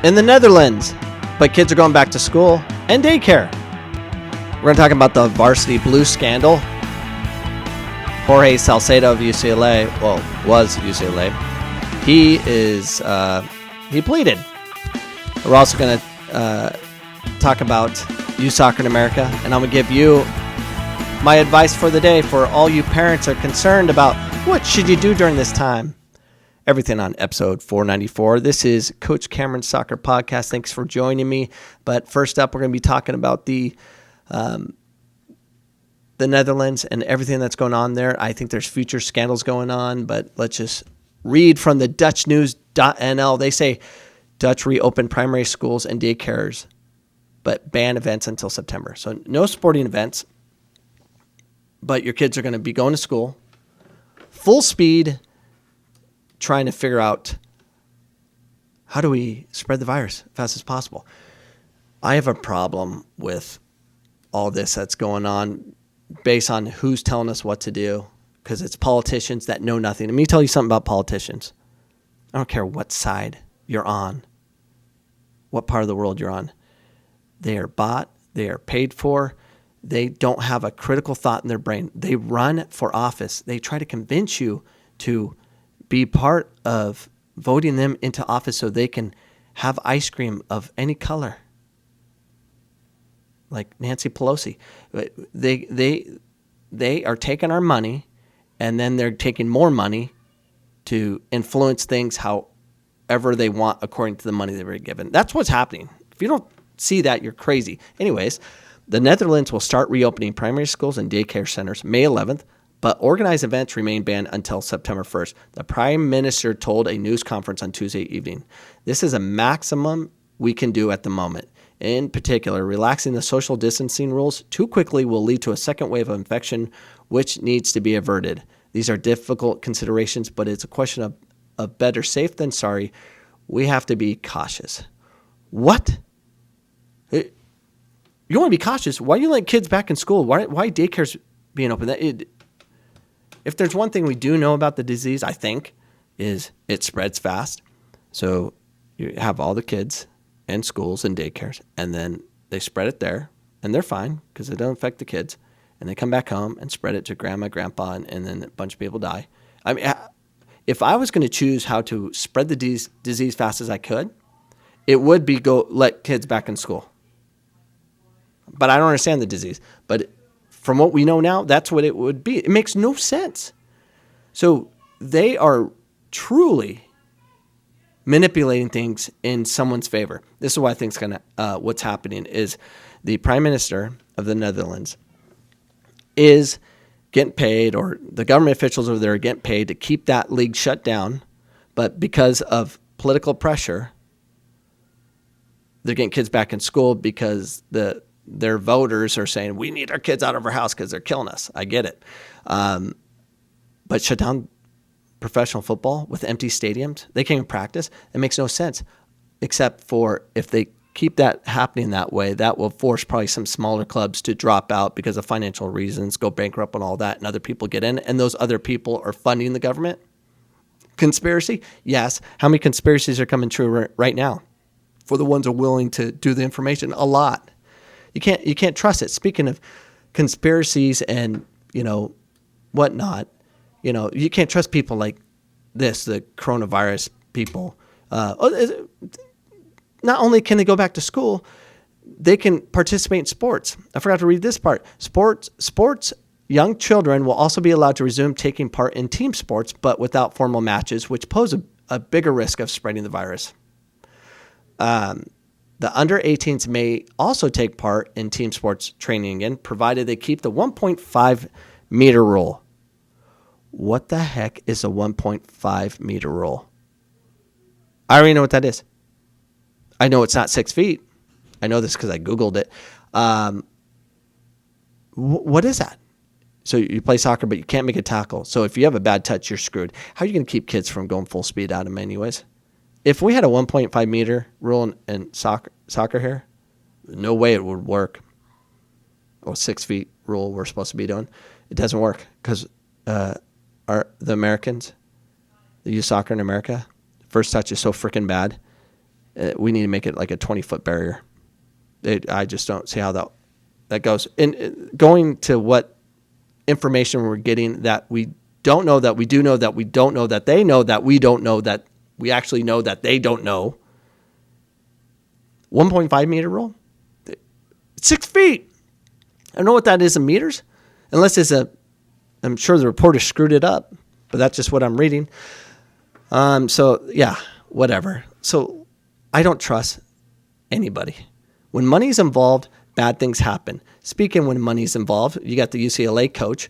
in the Netherlands, but kids are going back to school and daycare. We're going to talk about the varsity blue scandal. Jorge Salcedo of UCLA, well, was UCLA. He pleaded. We're also going to talk about youth soccer in America, and I'm going to give you my advice for the day for all you parents are concerned about what should you do during this time. Everything on episode 494. This is Coach Cameron's Soccer Podcast. Thanks for joining me. But first up, we're going to be talking about the Netherlands and everything that's going on there. I think there's future scandals going on, but let's just read from the DutchNews.nl. They say Dutch reopen primary schools and daycares, but ban events until September. So no sporting events, but your kids are going to be going to school full speed, trying to figure out how do we spread the virus as fast as possible. I have a problem with all this that's going on based on who's telling us what to do, because it's politicians that know nothing. Let me tell you something about politicians. I don't care what side you're on, what part of the world you're on. They are bought. They are paid for. They don't have a critical thought in their brain. They run for office. They try to convince you to be part of voting them into office so they can have ice cream of any color, like Nancy Pelosi. They are taking our money, and then they're taking more money to influence things however they want according to the money they were given. That's what's happening. If you don't see that, you're crazy. Anyways, the Netherlands will start reopening primary schools and daycare centers May 11th, but organized events remain banned until September 1st. The Prime Minister told a news conference on Tuesday evening, "This is a maximum we can do at the moment. In particular, relaxing the social distancing rules too quickly will lead to a second wave of infection, which needs to be averted. These are difficult considerations, but it's a question of better safe than sorry. We have to be cautious." What? You want to be cautious? Why are you letting kids back in school? Why daycare's being open? If there's one thing we do know about the disease, I think, is it spreads fast. So you have all the kids in schools and daycares, and then they spread it there, and they're fine because it doesn't affect the kids. And they come back home and spread it to grandma, grandpa, and then a bunch of people die. I mean, if I was going to choose how to spread the disease fast as I could, it would be go let kids back in school. But I don't understand the disease. But from what we know now, that's what it would be. It makes no sense. So they are truly manipulating things in someone's favor. This is what I think is what's happening is the Prime Minister of the Netherlands is getting paid, or the government officials over there are getting paid to keep that league shut down. But because of political pressure, they're getting kids back in school because their voters are saying, we need our kids out of our house because they're killing us. I get it. But shut down professional football with empty stadiums. They can't even practice. It makes no sense, except for if they keep that happening that way, that will force probably some smaller clubs to drop out because of financial reasons, go bankrupt and all that, and other people get in, and those other people are funding the government. Conspiracy? Yes. How many conspiracies are coming true right now? For the ones who are willing to do the information, a lot. You can't trust it. Speaking of conspiracies and, whatnot, you can't trust people like this, the coronavirus people. Not only can they go back to school, they can participate in sports. I forgot to read this part. Sports, young children will also be allowed to resume taking part in team sports, but without formal matches, which pose a bigger risk of spreading the virus. The under-18s may also take part in team sports training again, provided they keep the 1.5-meter rule. What the heck is a 1.5-meter rule? I already know what that is. I know it's not 6 feet. I know this because I Googled it. What is that? So you play soccer, but you can't make a tackle. So if you have a bad touch, you're screwed. How are you going to keep kids from going full speed at them anyways? If we had a 1.5-meter rule in soccer here, no way it would work. Or 6 feet rule we're supposed to be doing. It doesn't work because the Americans, the youth soccer in America, first touch is so freaking bad. we need to make it like a 20-foot barrier. I just don't see how that goes. And going to what information we're getting that we don't know, that we do know, that we don't know, that they know, that we don't know, that we actually know that they don't know. 1.5 meter rule. 6 feet. I don't know what that is in meters, unless I'm sure the reporter screwed it up, but that's just what I'm reading. So yeah, whatever. So I don't trust anybody. When money's involved, bad things happen. Speaking when money's involved, you got the UCLA coach,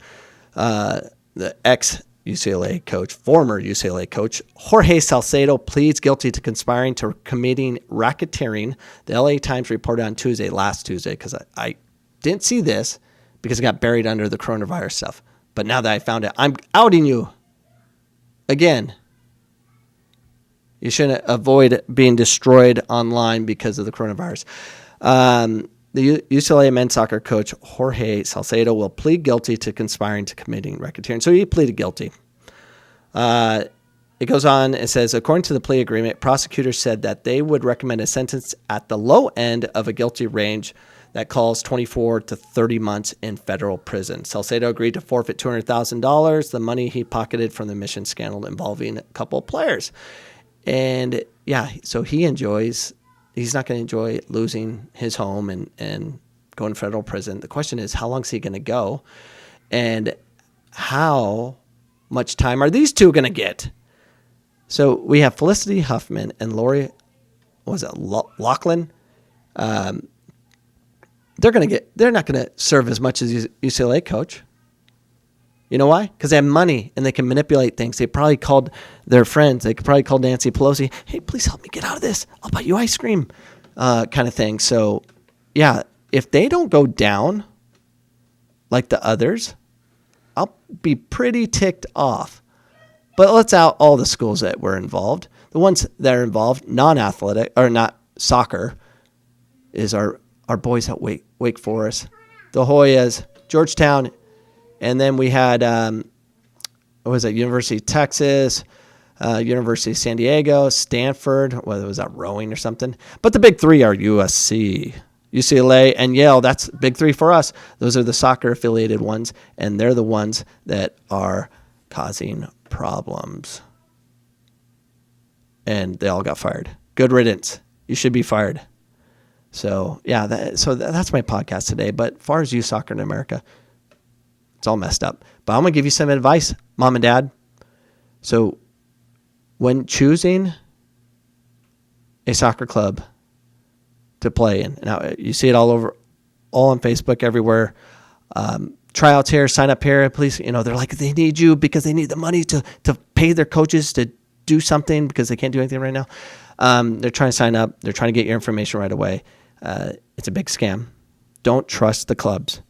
the ex-UCLA coach, former UCLA coach, Jorge Salcedo pleads guilty to conspiring to committing racketeering. The LA Times reported on last Tuesday, because I didn't see this because it got buried under the coronavirus stuff. But now that I found it, I'm outing you again. You shouldn't avoid being destroyed online because of the coronavirus. The UCLA men's soccer coach Jorge Salcedo will plead guilty to conspiring to committing racketeering. So he pleaded guilty. It goes on. It says, according to the plea agreement, prosecutors said that they would recommend a sentence at the low end of a guilty range that calls 24 to 30 months in federal prison. Salcedo agreed to forfeit $200,000, the money he pocketed from the mission scandal involving a couple of players. And yeah, so he's not going to enjoy losing his home and going to federal prison. The question is, how long is he going to go? And how much time are these two going to get? So we have Felicity Huffman and Lori, Loughlin. They're not going to serve as much as UCLA coach. You know why? Because they have money and they can manipulate things. They probably called their friends. They could probably call Nancy Pelosi. Hey, please help me get out of this. I'll buy you ice cream, kind of thing. So, yeah, if they don't go down like the others, I'll be pretty ticked off. But let's out all the schools that were involved. The ones that are involved, non-athletic or not soccer, is our boys at Wake Forest, the Hoyas, Georgetown. And then we had, University of Texas, University of San Diego, Stanford, whether it was that rowing or something. But the big three are USC, UCLA, and Yale. That's big three for us. Those are the soccer-affiliated ones, and they're the ones that are causing problems. And they all got fired. Good riddance. You should be fired. So, yeah, that's my podcast today. But as far as youth soccer in America, it's all messed up. But I'm going to give you some advice, Mom and Dad. So when choosing a soccer club to play in, now you see it all on Facebook, everywhere. Tryouts here, sign up here. Please, they're like, they need you because they need the money to pay their coaches to do something because they can't do anything right now. They're trying to sign up. They're trying to get your information right away. It's a big scam. Don't trust the clubs.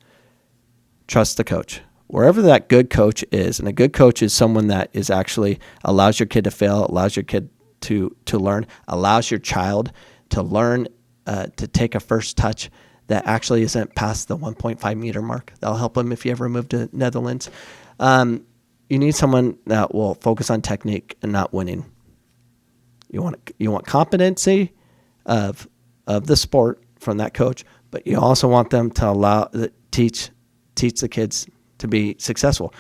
Trust the coach. Wherever that good coach is, and a good coach is someone that is actually allows your kid to fail, allows your kid to learn, allows your child to learn to take a first touch that actually isn't past the 1.5 meter mark. That'll help them if you ever move to Netherlands. You need someone that will focus on technique and not winning. You want competency of the sport from that coach, but you also want them to teach the kids to be successful.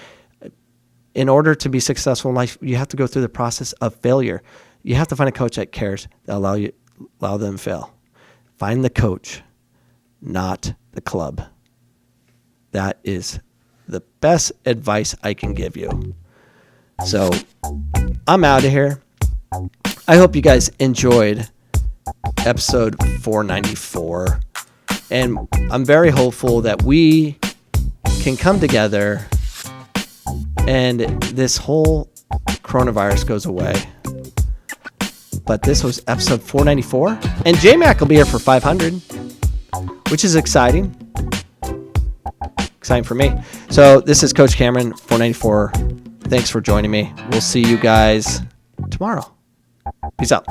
In order to be successful in life, you have to go through the process of failure. You have to find a coach that cares, that allow them to fail. Find the coach, not the club. That is the best advice I can give you. So I'm out of here. I hope you guys enjoyed episode 494. And I'm very hopeful that we can come together and this whole coronavirus goes away. But this was episode 494. And J-Mac will be here for 500, which is exciting. Exciting for me. So this is Coach Cameron, 494. Thanks for joining me. We'll see you guys tomorrow. Peace out.